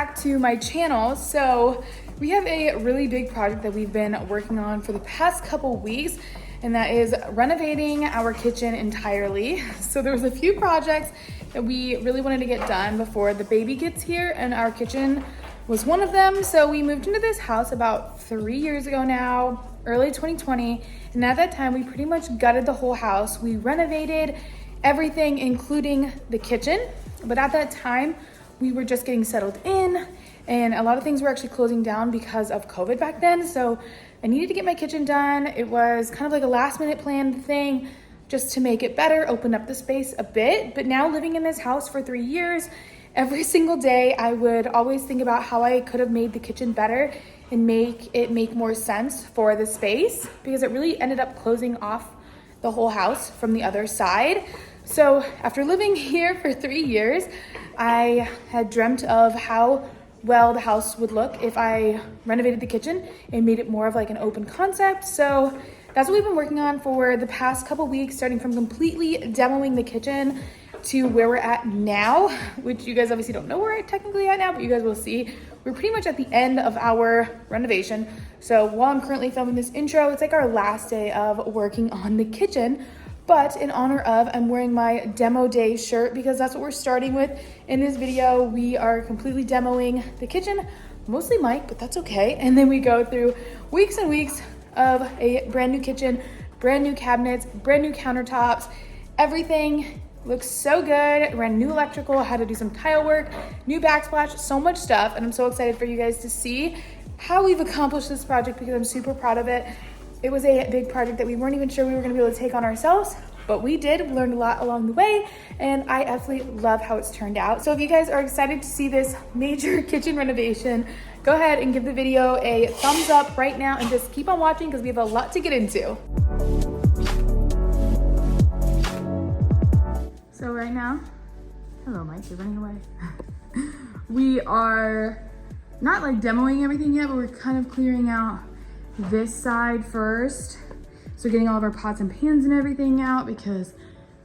back to my channel. So we have a really big project that we've been working on for the past couple weeks, and that is renovating our kitchen entirely. So there was a few projects that we really wanted to get done before the baby gets here, and our kitchen was one of them. So we moved into this house about 3 years ago now, early 2020. And at that time, we pretty much gutted the whole house. We renovated everything, including the kitchen. But at that time, we were just getting settled in, and a lot of things were actually closing down because of COVID back then. So I needed to get my kitchen done. It was kind of like a last minute planned thing just to make it better, open up the space a bit. But now living in this house for 3 years, every single day I would always think about how I could have made the kitchen better and make it make more sense for the space, because it really ended up closing off the whole house from the other side. So after living here for 3 years, I had dreamt of how well the house would look if I renovated the kitchen and made it more of like an open concept. So that's what we've been working on for the past couple weeks, starting from completely demoing the kitchen to where we're at now, which you guys obviously don't know where we're technically at now, but you guys will see. We're pretty much at the end of our renovation. So while I'm currently filming this intro, it's like our last day of working on the kitchen. But in honor of, I'm wearing my demo day shirt because that's what we're starting with in this video. We are completely demoing the kitchen, mostly Mike, but that's okay. And then we go through weeks and weeks of a brand new kitchen, brand new cabinets, brand new countertops. Everything looks so good. Ran new electrical, had to do some tile work, new backsplash, so much stuff. And I'm so excited for you guys to see how we've accomplished this project because I'm super proud of it. It was a big project that we weren't even sure we were gonna be able to take on ourselves, but we did. We learned a lot along the way, and I absolutely love how it's turned out. So if you guys are excited to see this major kitchen renovation, go ahead and give the video a thumbs up right now and just keep on watching because we have a lot to get into. So right now, hello Mike, you're running away. We are not like demoing everything yet, but we're kind of clearing out this side first. So getting all of our pots and pans and everything out, because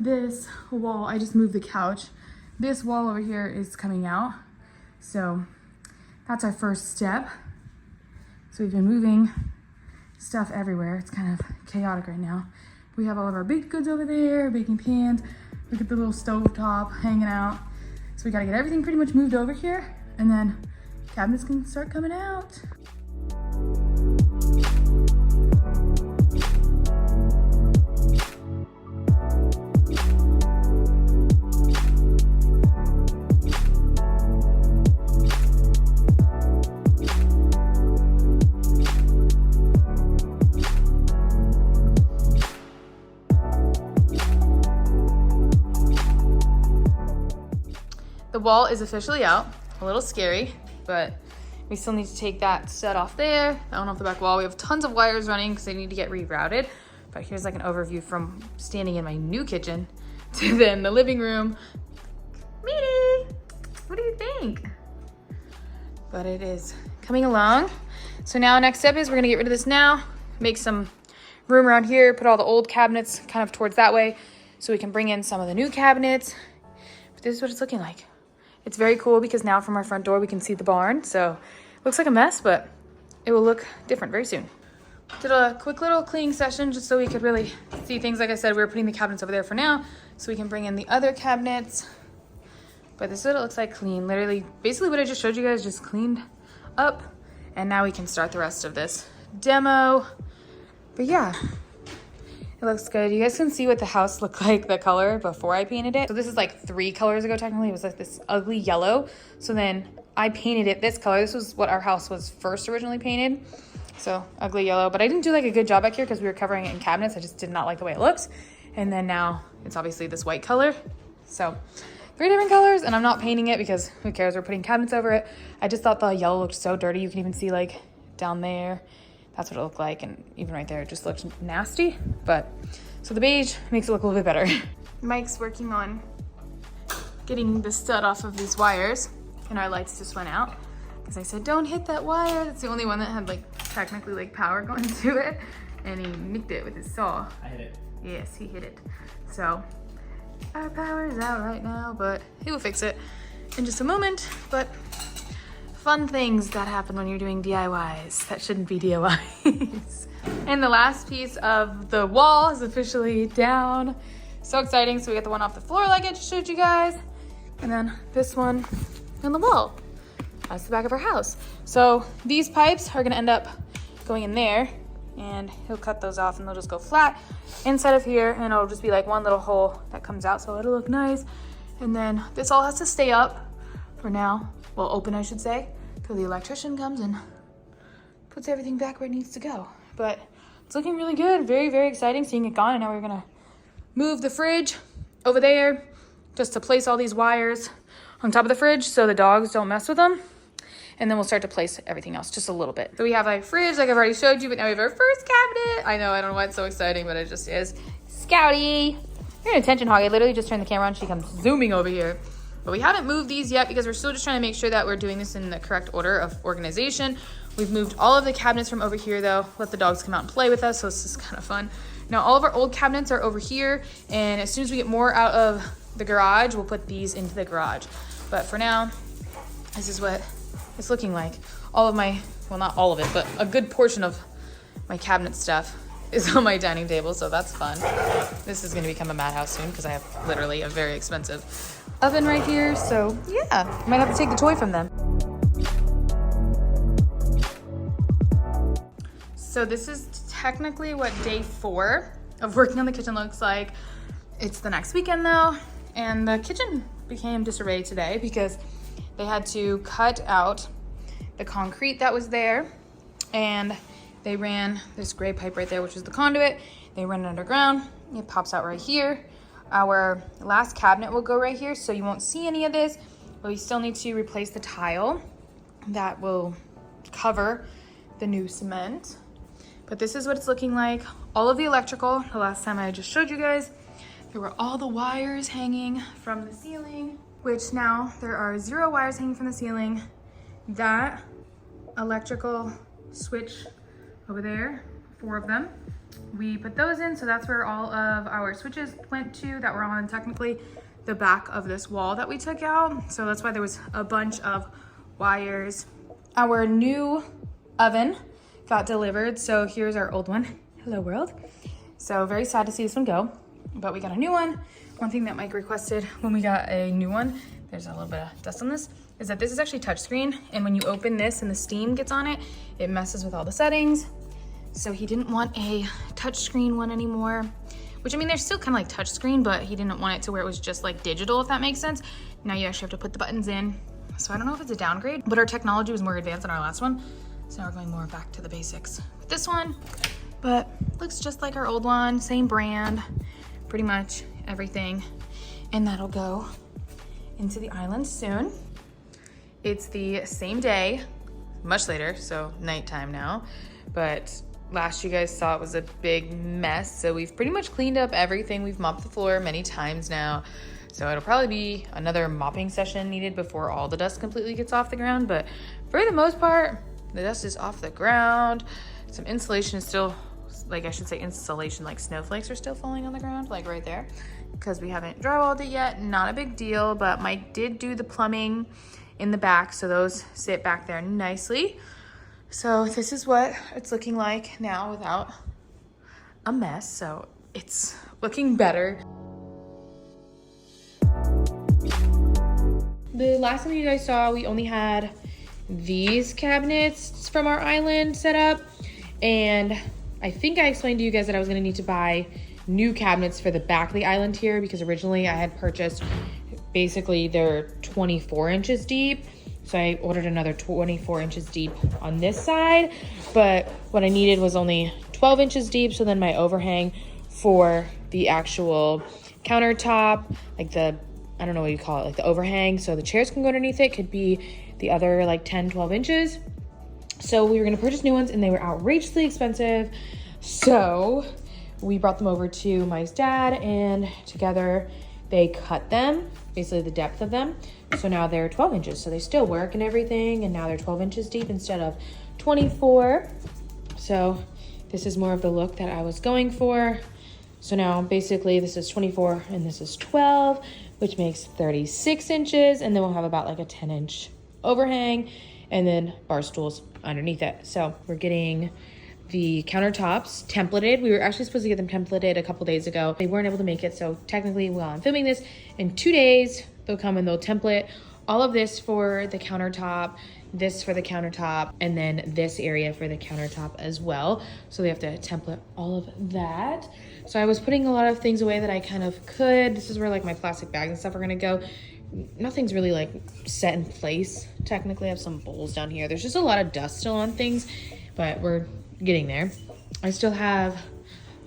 this wall, I just moved the couch. This wall over here is coming out. So that's our first step. So we've been moving stuff everywhere. It's kind of chaotic right now. We have all of our baked goods over there, baking pans. Look at the little stove top hanging out. So we gotta get everything pretty much moved over here, and then cabinets can start coming out. The wall is officially out. A little scary, but we still need to take that stud off there, that one off the back wall. We have tons of wires running because they need to get rerouted. But here's like an overview from standing in my new kitchen to then the living room. Meaty, what do you think? But it is coming along. So now next step is we're gonna get rid of this now, make some room around here, put all the old cabinets kind of towards that way so we can bring in some of the new cabinets. But this is what it's looking like. It's very cool because now from our front door we can see the barn. So it looks like a mess, but it will look different very soon. Did a quick little cleaning session just so we could really see things. Like I said, we were putting the cabinets over there for now so we can bring in the other cabinets. But this is what it looks like clean. Literally, basically what I just showed you guys, just cleaned up. And now we can start the rest of this demo. But yeah, it looks good. You guys can see what the house looked like, the color, before I painted it. So this is like 3 colors ago, technically. It was like this ugly yellow. So then I painted it this color. This was what our house was first originally painted. So ugly yellow, but I didn't do like a good job back here because we were covering it in cabinets. I just did not like the way it looks. And then now it's obviously this white color. So 3 different colors, and I'm not painting it because who cares? We're putting cabinets over it. I just thought the yellow looked so dirty. You can even see like down there. That's what it looked like, and even right there, it just looked nasty. But, so the beige makes it look a little bit better. Mike's working on getting the stud off of these wires, and our lights just went out. Because I said, don't hit that wire. That's the only one that had like, technically like power going to it. And he nicked it with his saw. I hit it. Yes, he hit it. So, our power is out right now, but he will fix it in just a moment. But fun things that happen when you're doing DIYs that shouldn't be DIYs. And the last piece of the wall is officially down. So exciting. So we got the one off the floor like I just showed you guys. And then this one on the wall. That's the back of our house. So these pipes are gonna end up going in there, and he'll cut those off and they'll just go flat inside of here, and it'll just be like one little hole that comes out, so it'll look nice. And then this all has to stay up for now. Well, open I should say, till the electrician comes and puts everything back where it needs to go. But it's looking really good. Very, very exciting seeing it gone. And now we're gonna move the fridge over there just to place all these wires on top of the fridge so the dogs don't mess with them. And then we'll start to place everything else just a little bit. So we have our fridge, like I've already showed you, but now we have our first cabinet. I know, I don't know why it's so exciting, but it just is. Scouty, you're an attention hog. I literally just turned the camera on, she comes zooming over here. But we haven't moved these yet because we're still just trying to make sure that we're doing this in the correct order of organization. We've moved all of the cabinets from over here though. Let the dogs come out and play with us, so this is kind of fun. Now all of our old cabinets are over here, and as soon as we get more out of the garage, we'll put these into the garage. But for now, this is what it's looking like. All of my, well, not all of it, but a good portion of my cabinet stuff is on my dining table, so that's fun. This is gonna become a madhouse soon because I have literally a very expensive oven right here, so yeah, I might have to take the toy from them. So this is technically what day 4 of working on the kitchen looks like. It's the next weekend though, and the kitchen became disarray today because they had to cut out the concrete that was there, and they ran this gray pipe right there, which is the conduit. They ran it underground. It pops out right here. Our last cabinet will go right here, so you won't see any of this, but we still need to replace the tile that will cover the new cement. But this is what it's looking like. All of the electrical, the last time I just showed you guys, there were all the wires hanging from the ceiling, which now there are 0 wires hanging from the ceiling. That electrical switch over there, 4 of them, we put those in, so that's where all of our switches went to that were on technically the back of this wall that we took out. So that's why there was a bunch of wires. Our new oven got delivered, so here's our old one. Hello world. So very sad to see this one go, but we got a new one. One thing that Mike requested when we got a new one, there's a little bit of dust on this, is that this is actually touchscreen, and when you open this and the steam gets on it, it messes with all the settings. So he didn't want a touchscreen one anymore, which I mean, they're still kind of like touchscreen, but he didn't want it to where it was just like digital, if that makes sense. Now you actually have to put the buttons in. So I don't know if it's a downgrade, but our technology was more advanced than our last one. So now we're going more back to the basics with this one, but looks just like our old one, same brand, pretty much everything. And that'll go into the island soon. It's the same day, much later, so nighttime now, but last you guys saw it was a big mess. So we've pretty much cleaned up everything. We've mopped the floor many times now. So it'll probably be another mopping session needed before all the dust completely gets off the ground. But for the most part, the dust is off the ground. Some insulation is still, like I should say insulation, like snowflakes are still falling on the ground, like right there, because we haven't drywalled it yet. Not a big deal, but Mike did do the plumbing in the back, so those sit back there nicely. So this is what it's looking like now without a mess. So it's looking better. The last time you guys saw, we only had these cabinets from our island set up. And I think I explained to you guys that I was gonna need to buy new cabinets for the back of the island here, because originally I had purchased, basically they're 24 inches deep. So I ordered another 24 inches deep on this side, but what I needed was only 12 inches deep. So then my overhang for the actual countertop, like the, I don't know what you call it, like the overhang, so the chairs can go underneath it, could be the other like 10, 12 inches. So we were gonna purchase new ones, and they were outrageously expensive. So we brought them over to Mike's dad, and together they cut them, basically the depth of them. So now they're 12 inches. So they still work and everything, and now they're 12 inches deep instead of 24. So this is more of the look that I was going for. So now basically this is 24 and this is 12, which makes 36 inches. And then we'll have about like a 10-inch overhang. and then bar stools underneath it. So we're getting the countertops templated. We were actually supposed to get them templated a couple days ago. They weren't able to make it, so technically while I'm filming this, in 2 days, they'll come and they'll template all of this for the countertop, this for the countertop, and then this area for the countertop as well. So they have to template all of that. So I was putting a lot of things away that I kind of could. This is where like my plastic bags and stuff are gonna go. Nothing's really like set in place. Technically, I have some bowls down here. There's just a lot of dust still on things, but we're getting there. I still have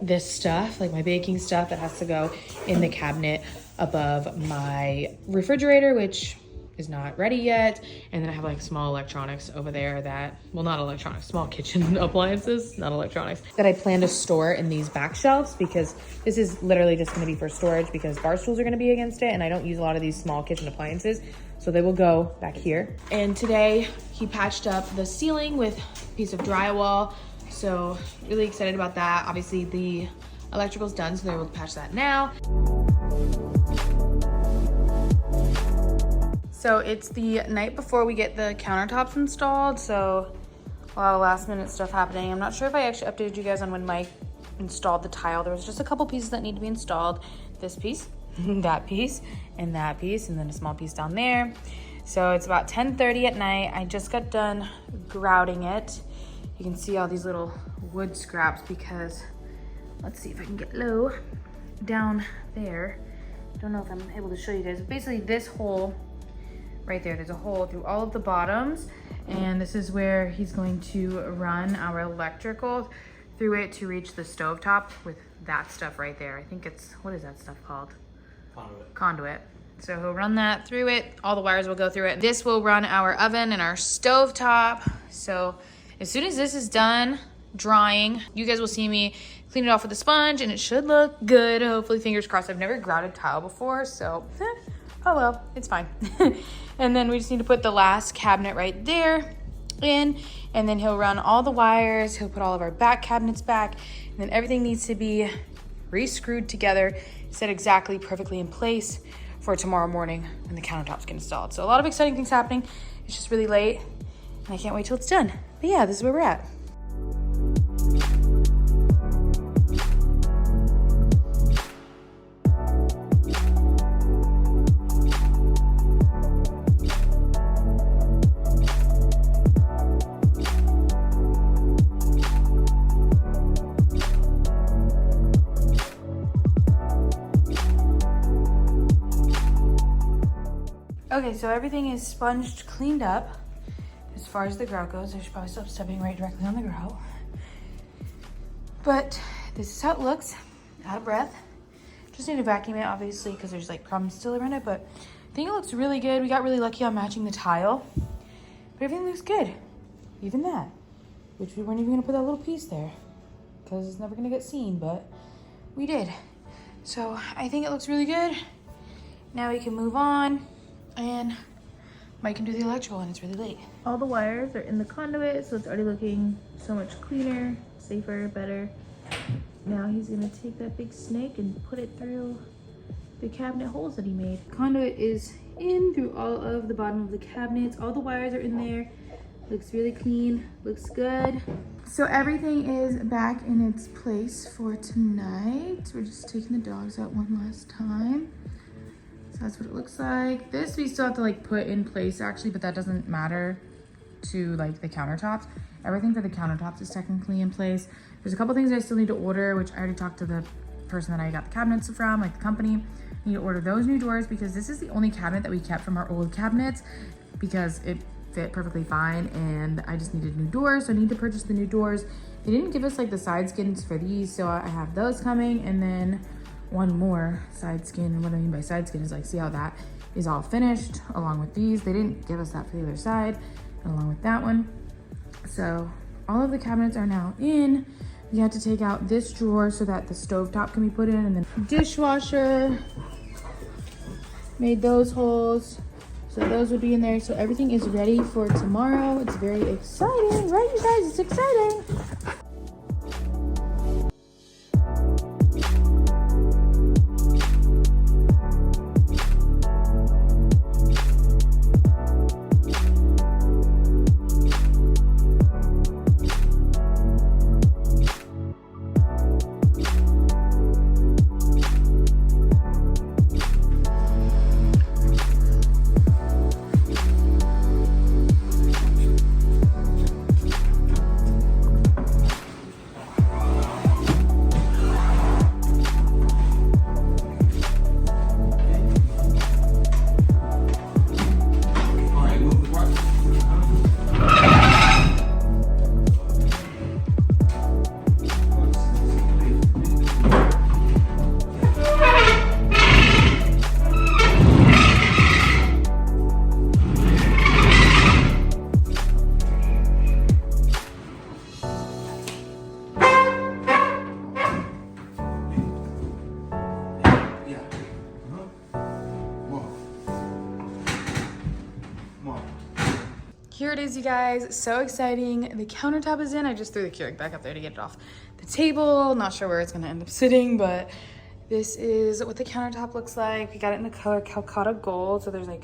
this stuff, like my baking stuff that has to go in the cabinet above my refrigerator, which is not ready yet. And then I have like small electronics over there that, well, not electronics, small kitchen appliances, not electronics, that I plan to store in these back shelves, because this is literally just gonna be for storage because bar stools are gonna be against it, and I don't use a lot of these small kitchen appliances. So they will go back here. And today he patched up the ceiling with a piece of drywall. So really excited about that. Obviously the electrical's done, so they're able to patch that now. So it's the night before we get the countertops installed, so a lot of last minute stuff happening. I'm not sure if I actually updated you guys on when Mike installed the tile. There was just a couple pieces that need to be installed. This piece, that piece, and that piece, and then a small piece down there. So it's about 10:30 at night. I just got done grouting it. You can see all these little wood scraps because, let's see if I can get low down there. Don't know if I'm able to show you guys. Basically this hole right there, there's a hole through all of the bottoms, and this is where he's going to run our electrical through it to reach the stovetop with that stuff right there. I think it's, what is that stuff called? Conduit. So he'll run that through it. All the wires will go through it. This will run our oven and our stovetop. So as soon as this is done drying, you guys will see me clean it off with a sponge, and it should look good. Hopefully, fingers crossed. I've never grouted tile before, so oh well, it's fine. And then we just need to put the last cabinet right there in, and then he'll run all the wires. He'll put all of our back cabinets back, and then everything needs to be re-screwed together, set exactly perfectly in place for tomorrow morning when the countertops get installed. So a lot of exciting things happening. It's just really late, and I can't wait till it's done. But yeah, this is where we're at. Okay, so everything is sponged, cleaned up. As far as the grout goes, I should probably stop stepping right directly on the grout. But this is how it looks, out of breath. Just need to vacuum it, obviously, because there's like crumbs still around it, but I think it looks really good. We got really lucky on matching the tile, but everything looks good. Even that, which we weren't even gonna put that little piece there because it's never gonna get seen, but we did. So I think it looks really good. Now we can move on, and Mike can do the electrical, and it's really late. All the wires are in the conduit, so it's already looking so much cleaner, safer, better. Now he's gonna take that big snake and put it through the cabinet holes that he made. Conduit is in through all of the bottom of the cabinets. All the wires are in there. Looks really clean, looks good. So everything is back in its place for tonight. We're just taking the dogs out one last time. So that's what it looks like. This we still have to like put in place actually, but that doesn't matter to like the countertops. Everything for the countertops is technically in place. There's a couple things I still need to order, which I already talked to the person that I got the cabinets from, like the company. I need to order those new doors because this is the only cabinet that we kept from our old cabinets because it fit perfectly fine, and I just needed new doors, so I need to purchase the new doors. They didn't give us like the side skins for these, so I have those coming, and then one more side skin. And what I mean by side skin is like, see how that is all finished along with these. They didn't give us that for the other side, and along with that one. So all of the cabinets are now in. We had to take out this drawer so that the stovetop can be put in, and then dishwasher, made those holes so those would be in there. So everything is ready for tomorrow. It's very exciting, right you guys? It's exciting. Here it is, you guys. So exciting. The countertop is in. I just threw the Keurig back up there to get it off the table. Not sure where it's gonna end up sitting, but this is what the countertop looks like. We got it in the color Calcutta Gold, so there's like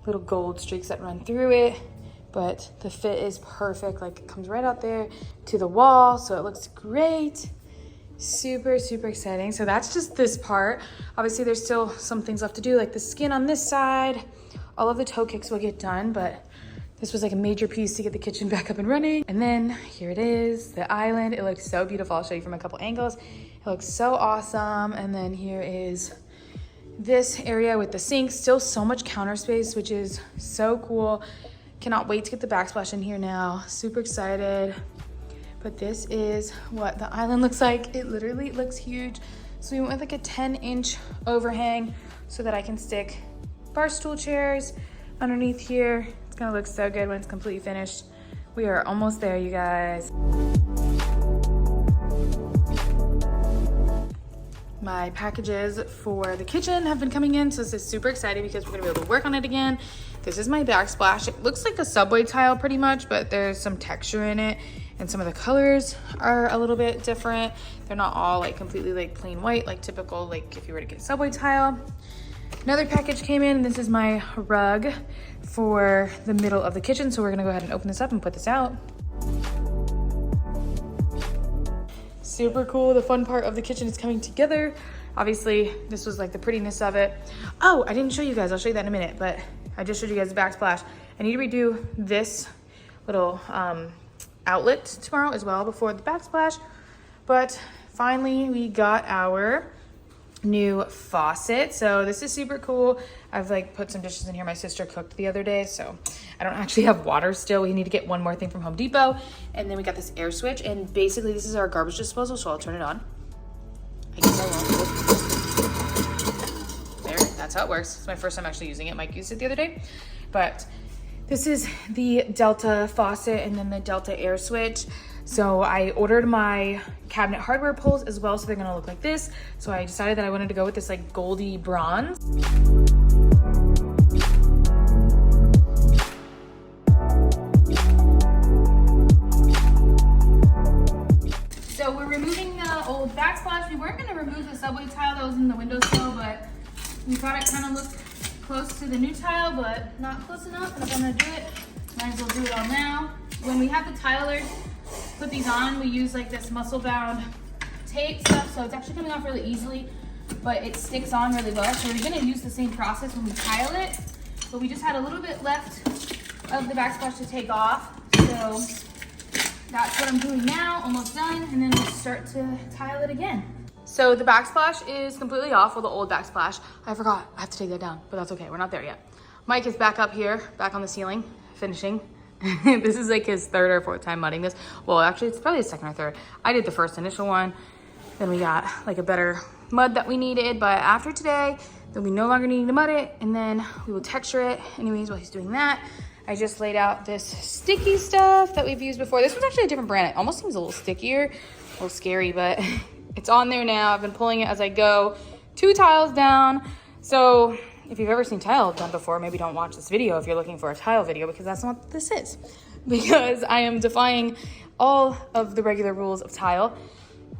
little gold streaks that run through it, but the fit is perfect. Like, it comes right out there to the wall, so it looks great. Super, super exciting. So that's just this part. Obviously, there's still some things left to do, like the skin on this side. All of the toe kicks will get done, but this was like a major piece to get the kitchen back up and running. And then here it is, the island. It looks so beautiful. I'll show you from a couple angles. It looks so awesome. And then here is this area with the sink. Still so much counter space, which is so cool. Cannot wait to get the backsplash in here now. Super excited. But this is what the island looks like. It literally looks huge. So we went with like a 10-inch overhang so that I can stick bar stool chairs underneath here. It's gonna look so good when it's completely finished. We are almost there, you guys. My packages for the kitchen have been coming in, so this is super exciting because we're gonna be able to work on it again. This is my backsplash. It looks like a subway tile pretty much, but there's some texture in it, and some of the colors are a little bit different. They're not all like completely like plain white, like typical, like if you were to get subway tile. Another package came in. This is my rug for the middle of the kitchen, so we're gonna go ahead and open this up and put this out. Super cool. The fun part of the kitchen is coming together. Obviously, this was like the prettiness of it. Oh, I didn't show you guys. I'll show you that in a minute, but I just showed you guys the backsplash. I need to redo this little outlet tomorrow as well before the backsplash. But finally, we got our new faucet. So this is super cool. I've like put some dishes in here. My sister cooked the other day, so I don't actually have water still. We need to get one more thing from Home Depot. And then we got this air switch, and basically this is our garbage disposal, so I'll turn it on. I guess I won't. There, that's how it works. It's my first time actually using it. Mike used it the other day. But this is the Delta faucet and then the Delta air switch. So I ordered my cabinet hardware poles as well, so they're gonna look like this. So I decided that I wanted to go with this like goldy bronze. So we're removing the old backsplash. We weren't gonna remove the subway tile that was in the windowsill, but we thought it kind of looked close to the new tile, but not close enough. And if I'm gonna do it, might as well do it all now. When we have the tilers put these on, we use like this muscle bound tape stuff, so it's actually coming off really easily, but it sticks on really well. So we're gonna use the same process when we tile it, but we just had a little bit left of the backsplash to take off. So that's what I'm doing now, almost done, and then we'll start to tile it again. So the backsplash is completely off, well, the old backsplash. I forgot, I have to take that down, but that's okay, we're not there yet. Mike is back up here, back on the ceiling, finishing. This is like his third or fourth time mudding this. Well, actually it's probably his second or third. I did the first initial one. Then we got like a better mud that we needed. But after today, then we no longer need to mud it, and then we will texture it. Anyways, while he's doing that, I just laid out this sticky stuff that we've used before. This one's actually a different brand. It almost seems a little stickier, a little scary, but it's on there now. I've been pulling it as I go. 2 tiles down. So if you've ever seen tile done before, maybe don't watch this video if you're looking for a tile video, because that's not what this is. Because I am defying all of the regular rules of tile.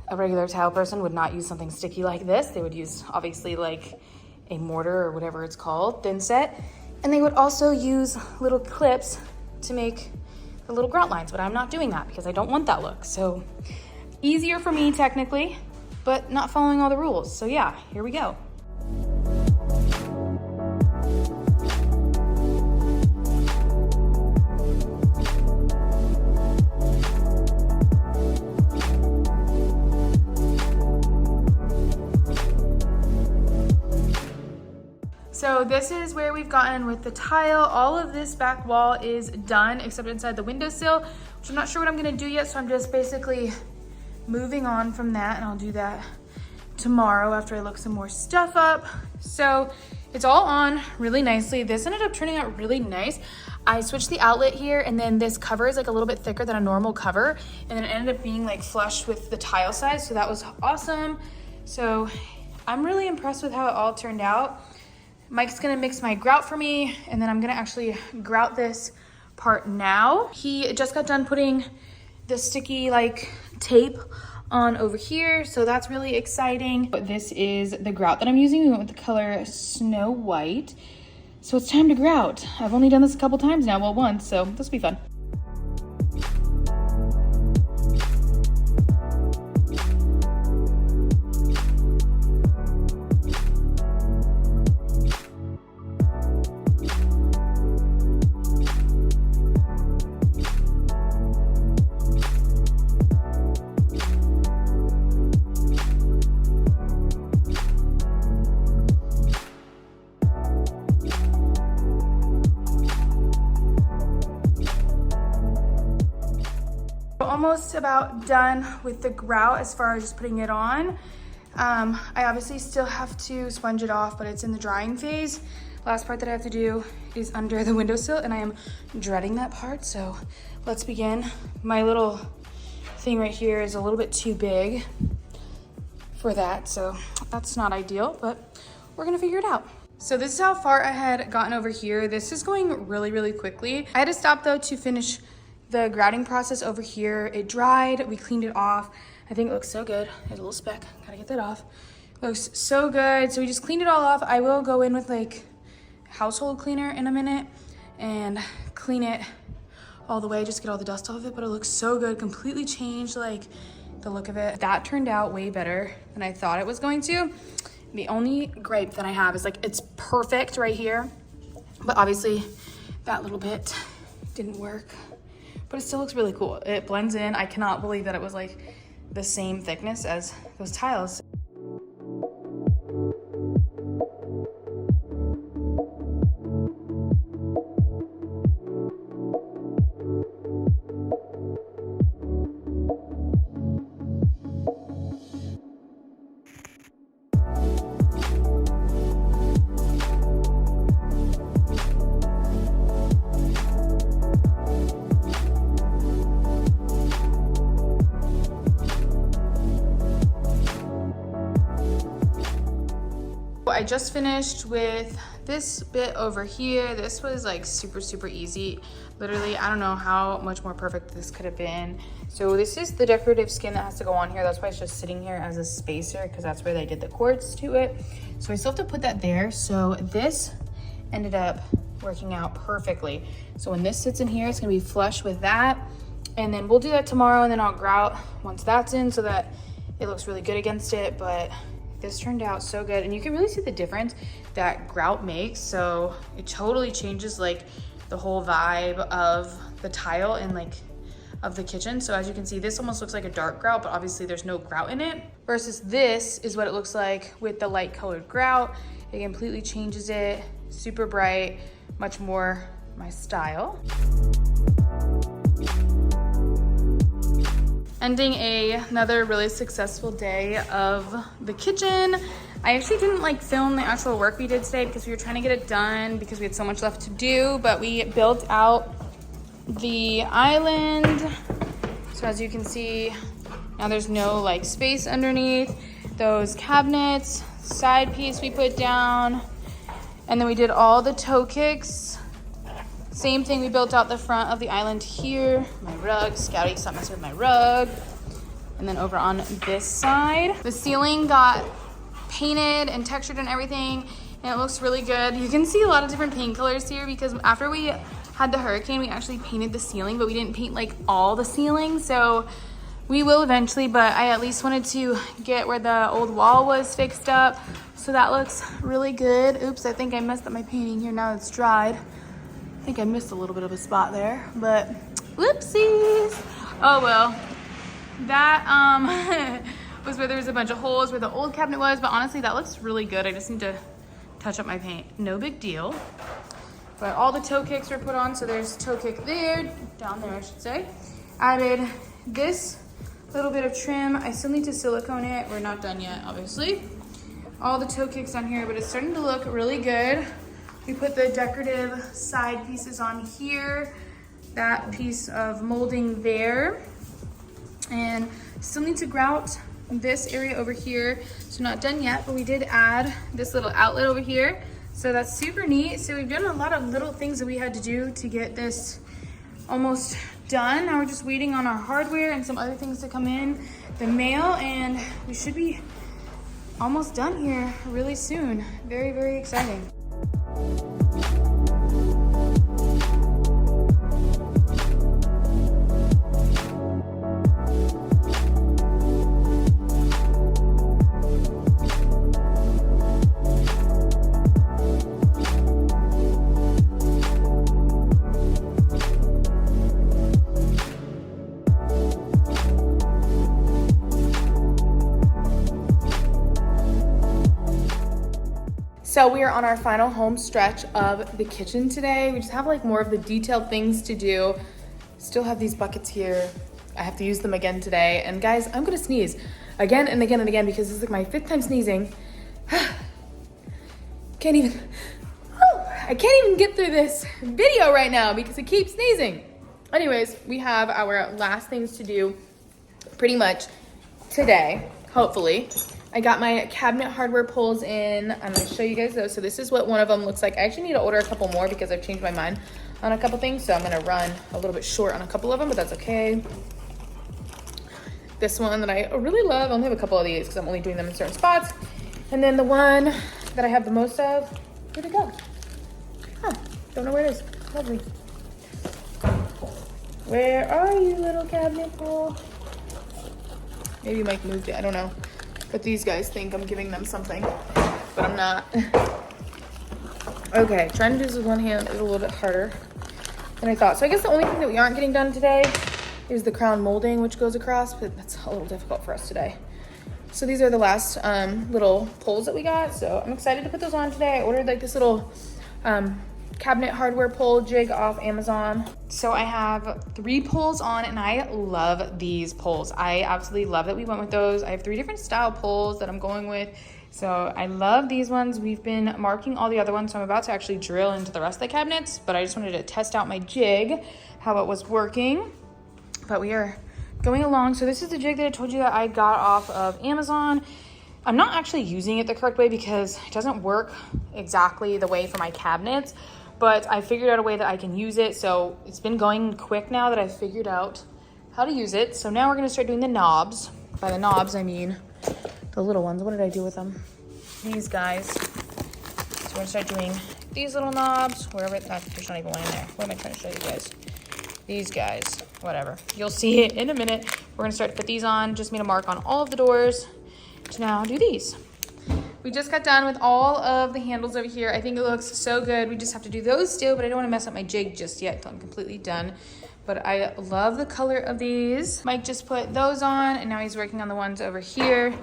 A regular tile person would not use something sticky like this. They would use obviously like a mortar or whatever it's called, thin set. And they would also use little clips to make the little grout lines, but I'm not doing that because I don't want that look. So easier for me technically, but not following all the rules. So yeah, here we go. So this is where we've gotten with the tile. All of this back wall is done except inside the windowsill, which I'm not sure what I'm gonna do yet, so I'm just basically moving on from that, and I'll do that tomorrow after I look some more stuff up. So it's all on really nicely. This ended up turning out really nice. I switched the outlet here, and then this cover is like a little bit thicker than a normal cover, and then it ended up being like flush with the tile size, so that was awesome. So I'm really impressed with how it all turned out. Mike's gonna mix my grout for me, and then I'm gonna actually grout this part now. He just got done putting the sticky like tape on over here, so that's really exciting. But this is the grout that I'm using. We went with the color Snow White. So it's time to grout. I've only done this a couple times now, well once, so this will be fun. Almost about done with the grout as far as just putting it on. I obviously still have to sponge it off, but it's in the drying phase. Last part that I have to do is under the windowsill, and I am dreading that part, so let's begin. My little thing right here is a little bit too big for that, so that's not ideal, but we're gonna figure it out. So this is how far I had gotten over here. This is going really, really quickly. I had to stop though to finish the grouting process over here. It dried, we cleaned it off. I think it looks so good. There's a little speck, gotta get that off. It looks so good. So we just cleaned it all off. I will go in with like household cleaner in a minute and clean it all the way, just get all the dust off of it, but it looks so good. Completely changed like the look of it. That turned out way better than I thought it was going to. The only gripe that I have is like, it's perfect right here, but obviously that little bit didn't work. But it still looks really cool. It blends in. I cannot believe that it was like the same thickness as those tiles. I just finished with this bit over here. This was like super, super easy. Literally, I don't know how much more perfect this could have been. So this is the decorative skin that has to go on here. That's why it's just sitting here as a spacer, because that's where they did the quartz to it. So I still have to put that there. So this ended up working out perfectly. So when this sits in here, it's gonna be flush with that. And then we'll do that tomorrow, and then I'll grout once that's in so that it looks really good against it. But this turned out so good, and you can really see the difference that grout makes. So it totally changes like the whole vibe of the tile and like of the kitchen. So as you can see, this almost looks like a dark grout, but obviously there's no grout in it, versus this is what it looks like with the light colored grout. It completely changes it, super bright, much more my style. Ending another really successful day of the kitchen. I actually didn't like film the actual work we did today because we were trying to get it done because we had so much left to do, but we built out the island. So as you can see, now there's no like space underneath those cabinets. Side piece we put down, and then we did all the toe kicks. Same thing, we built out the front of the island here. My rug, Scouty, stop messing with my rug. And then over on this side, the ceiling got painted and textured and everything, and it looks really good. You can see a lot of different paint colors here because after we had the hurricane, we actually painted the ceiling, but we didn't paint like all the ceiling. So we will eventually, but I at least wanted to get where the old wall was fixed up. So that looks really good. Oops, I think I messed up my painting here now it's dried. I think I missed a little bit of a spot there, but whoopsies. Oh well, that was where there was a bunch of holes where the old cabinet was, but honestly that looks really good. I just need to touch up my paint, no big deal. But all the toe kicks were put on, so there's toe kick there, down there I should say. Added this little bit of trim. I still need to silicone it, we're not done yet obviously. All the toe kicks on here, but it's starting to look really good. We put the decorative side pieces on here, that piece of molding there, and still need to grout this area over here. So not done yet, but we did add this little outlet over here. So that's super neat. So we've done a lot of little things that we had to do to get this almost done. Now we're just waiting on our hardware and some other things to come in the mail, and we should be almost done here really soon. Very, very exciting. So we are on our final home stretch of the kitchen today. We just have like more of the detailed things to do. Still have these buckets here. I have to use them again today. And guys, I'm gonna sneeze again and again and again because this is like my 5th time sneezing. I can't even get through this video right now because I keep sneezing. Anyways, we have our last things to do pretty much today, hopefully. I got my cabinet hardware pulls in. I'm gonna show you guys those. So this is what one of them looks like. I actually need to order a couple more because I've changed my mind on a couple things. So I'm gonna run a little bit short on a couple of them, but that's okay. This one that I really love, I only have a couple of these because I'm only doing them in certain spots. And then the one that I have the most of, where'd it go? Huh, don't know where it is. Lovely. Where are you, little cabinet pull? Maybe Mike moved it, I don't know. But these guys think I'm giving them something, but I'm not. Okay, trying to do this with one hand is a little bit harder than I thought. So I guess the only thing that we aren't getting done today is the crown molding, which goes across, but that's a little difficult for us today. So these are the last little pulls that we got. So I'm excited to put those on today. I ordered like this little cabinet hardware pull jig off Amazon. So I have 3 pulls on and I love these pulls. I absolutely love that we went with those. I have 3 different style pulls that I'm going with. So I love these ones. We've been marking all the other ones, so I'm about to actually drill into the rest of the cabinets, but I just wanted to test out my jig, how it was working. But we are going along. So this is the jig that I told you that I got off of Amazon. I'm not actually using it the correct way because it doesn't work exactly the way for my cabinets, but I figured out a way that I can use it. So it's been going quick now that I've figured out how to use it. So now we're gonna start doing the knobs. By the knobs, I mean the little ones. What did I do with them? These guys. So we're gonna start doing these little knobs, wherever, there's not even one in there. What am I trying to show you guys? These guys, whatever. You'll see it in a minute. We're gonna start to put these on. Just made a mark on all of the doors to now do these. We just got done with all of the handles over here. I think it looks so good. We just have to do those still, but I don't want to mess up my jig just yet until I'm completely done. But I love the color of these. Mike just put those on and now he's working on the ones over here.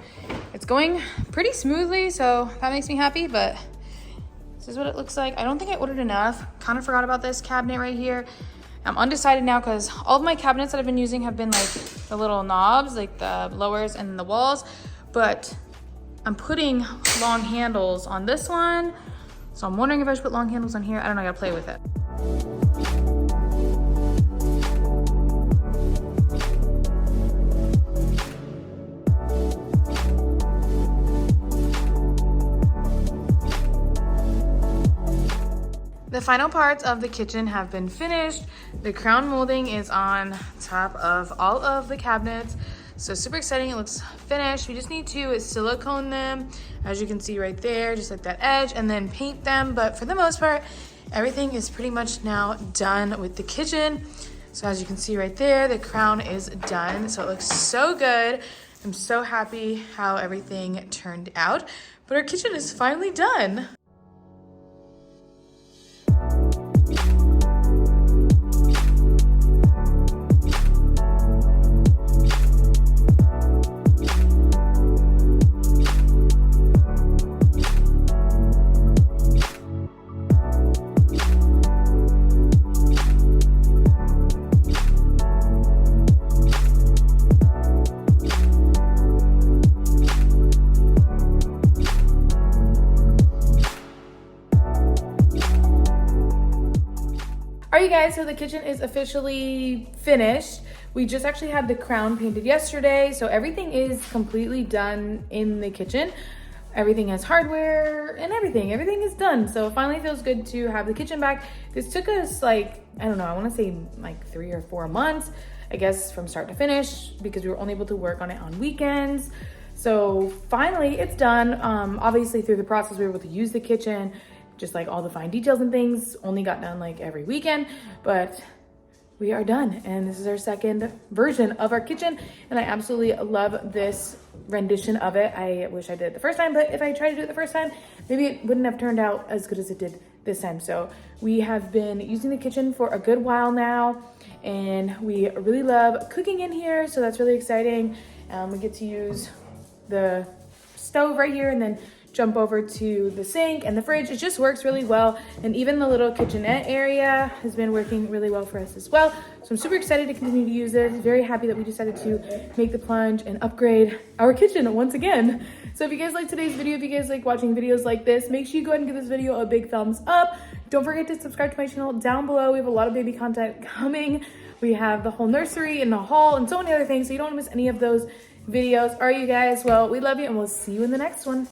It's going pretty smoothly, so that makes me happy, but this is what it looks like. I don't think I ordered enough. Kind of forgot about this cabinet right here. I'm undecided now because all of my cabinets that I've been using have been like the little knobs, like the lowers and the walls, but I'm putting long handles on this one. So I'm wondering if I should put long handles on here. I don't know, I gotta play with it. The final parts of the kitchen have been finished. The crown molding is on top of all of the cabinets. So super exciting, it looks finished. We just need to silicone them, as you can see right there, just like that edge, and then paint them. But for the most part, everything is pretty much now done with the kitchen. So as you can see right there, the crown is done. So it looks so good. I'm so happy how everything turned out. But our kitchen is finally done. All right, you guys, so the kitchen is officially finished. We just actually had the crown painted yesterday, so everything is completely done in the kitchen. Everything has hardware and everything is done. So it finally feels good to have the kitchen back. This took us like, I don't know, I want to say like 3 or 4 months, I guess, from start to finish, because we were only able to work on it on weekends. So finally it's done. Obviously through the process we were able to use the kitchen, just like all the fine details and things only got done like every weekend, but we are done. And this is our second version of our kitchen. And I absolutely love this rendition of it. I wish I did it the first time, but if I tried to do it the first time, maybe it wouldn't have turned out as good as it did this time. So we have been using the kitchen for a good while now, and we really love cooking in here. So that's really exciting. We get to use the stove right here and then jump over to the sink and the fridge. It just works really well. And even the little kitchenette area has been working really well for us as well. So I'm super excited to continue to use it. Very happy that we decided to make the plunge and upgrade our kitchen once again. So if you guys like today's video, if you guys like watching videos like this, make sure you go ahead and give this video a big thumbs up. Don't forget to subscribe to my channel down below. We have a lot of baby content coming. We have the whole nursery and the haul and so many other things, so you don't want to miss any of those videos. All right, you guys, well, we love you and we'll see you in the next one.